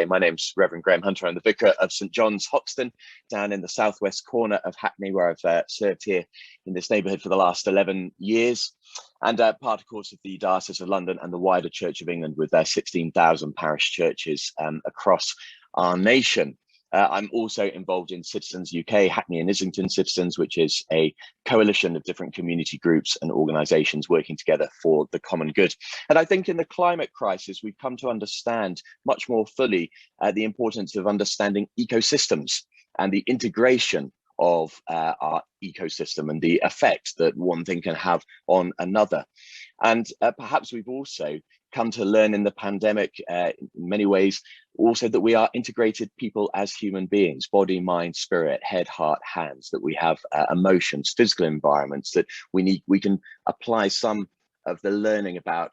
My name's Revd Graham Hunter. I'm the Vicar of St John's, Hoxton, down in the southwest corner of Hackney, where I've served here in this neighbourhood for the last 11 years. And part, of course, of the Diocese of London and the wider Church of England with their 16,000 parish churches across our nation. I'm also involved in Citizens UK, Hackney and Islington Citizens, which is a coalition of different community groups and organisations working together for the common good. And I think in the climate crisis, we've come to understand much more fully the importance of understanding ecosystems and the integration of our ecosystem and the effect that one thing can have on another. And perhaps we've also come to learn in the pandemic, in many ways, also that we are integrated people as human beings, body, mind, spirit, head, heart, hands, that we have emotions, physical environments, that we can apply some of the learning about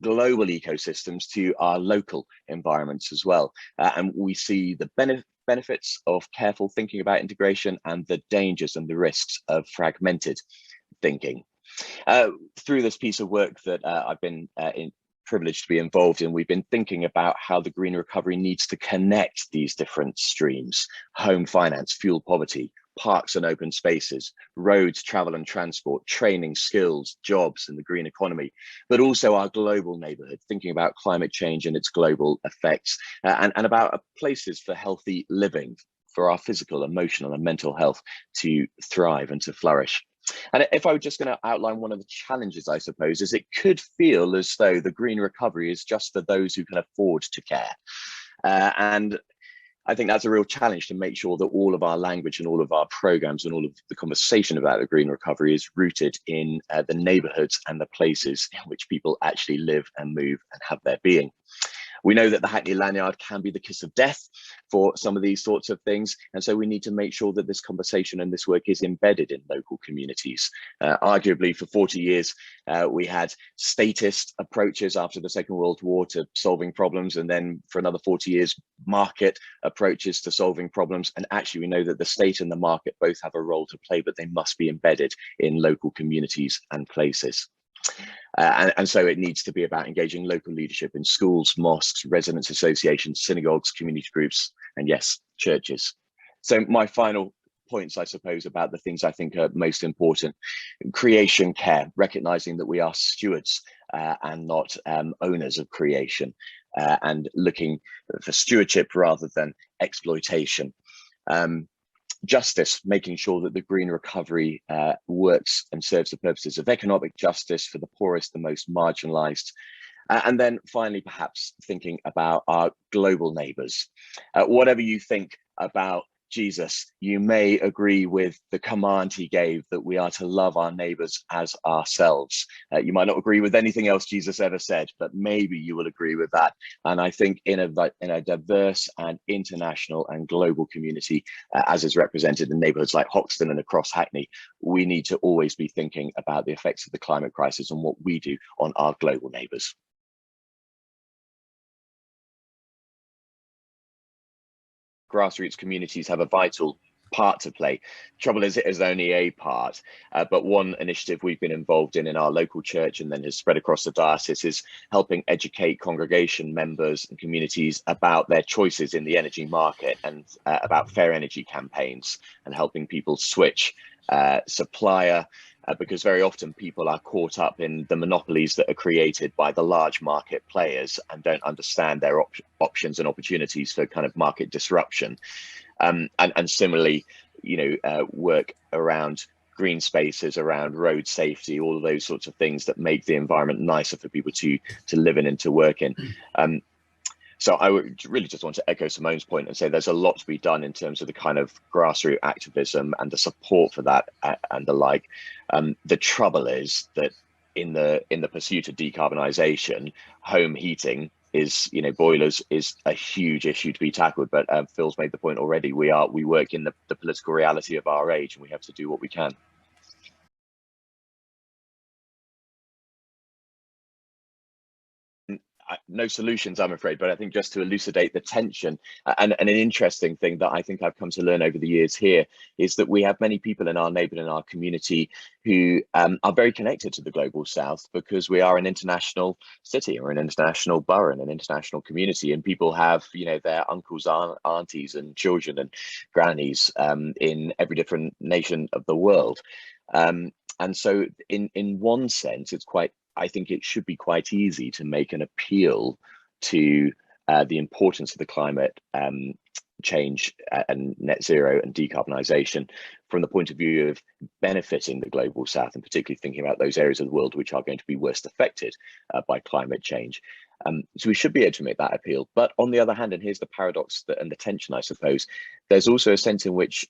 global ecosystems to our local environments as well. And we see the benefits of careful thinking about integration and the dangers and the risks of fragmented thinking. Through this piece of work that I've been privileged to be involved in, we've been thinking about how the green recovery needs to connect these different streams: home finance, fuel poverty, parks and open spaces, roads, travel and transport, training, skills, jobs and the green economy, but also our global neighbourhood, thinking about climate change and its global effects, and about places for healthy living, for our physical, emotional and mental health to thrive and to flourish. And if I were just going to outline one of the challenges, I suppose, is it could feel as though the green recovery is just for those who can afford to care. And I think that's a real challenge, to make sure that all of our language and all of our programs and all of the conversation about the green recovery is rooted in the neighbourhoods and the places in which people actually live and move and have their being. We know that the Hackney lanyard can be the kiss of death for some of these sorts of things. And so we need to make sure that this conversation and this work is embedded in local communities. Arguably for 40 years, we had statist approaches after the Second World War to solving problems. And then for another 40 years, market approaches to solving problems. And actually, we know that the state and the market both have a role to play, but they must be embedded in local communities and places. And so it needs to be about engaging local leadership in schools, mosques, residents associations, synagogues, community groups, and yes, churches. So my final points, I suppose, about the things I think are most important: creation care, recognizing that we are stewards and not owners of creation, and looking for stewardship rather than exploitation. Justice, making sure that the green recovery works and serves the purposes of economic justice for the poorest, the most marginalized. And then finally, perhaps thinking about our global neighbors. Whatever you think about Jesus, you may agree with the command he gave that we are to love our neighbors as ourselves. You might not agree with anything else Jesus ever said, but maybe you will agree with that. And I think in a diverse and international and global community, as is represented in neighborhoods like Hoxton and across Hackney, we need to always be thinking about the effects of the climate crisis and what we do on our global neighbors. Grassroots communities have a vital part to play. Trouble is, it is only a part, but one initiative we've been involved in our local church and then has spread across the diocese is helping educate congregation members and communities about their choices in the energy market and about fair energy campaigns, and helping people switch supplier, because very often people are caught up in the monopolies that are created by the large market players and don't understand their options and opportunities for kind of market disruption. And similarly, work around green spaces, around road safety, all of those sorts of things that make the environment nicer for people to live in and to work in. So I would really just want to echo Simone's point and say there's a lot to be done in terms of the kind of grassroots activism and the support for that and the like. The trouble is that in the pursuit of decarbonisation, home heating is, boilers is a huge issue to be tackled. But Phil's made the point already. We work in the political reality of our age, and we have to do what we can. no solutions, I'm afraid, but I think just to elucidate the tension, and an interesting thing that I think I've come to learn over the years here is that we have many people in our neighbourhood, in our community, who are very connected to the global south because we are an international city or an international borough and an international community, and people have, you know, their uncles, aunties and children and grannies in every different nation of the world. And so in one sense, it's quite, I think it should be quite easy to make an appeal to the importance of the climate change and net zero and decarbonisation from the point of view of benefiting the global south, and particularly thinking about those areas of the world which are going to be worst affected by climate change. So we should be able to make that appeal. But on the other hand, and here's the paradox and the tension, I suppose, there's also a sense in which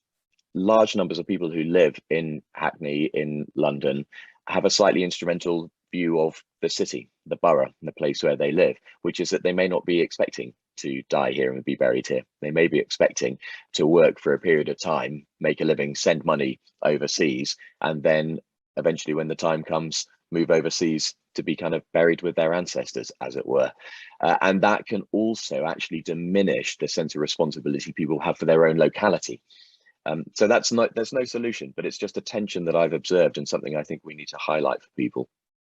large numbers of people who live in Hackney, in London, have a slightly instrumental view of the city, the borough, the place where they live, which is that they may not be expecting to die here and be buried here. They may be expecting to work for a period of time, make a living, send money overseas, and then eventually when the time comes, move overseas to be kind of buried with their ancestors, as it were. And that can also actually diminish the sense of responsibility people have for their own locality. So there's no solution, but it's just a tension that I've observed and something I think we need to highlight for people.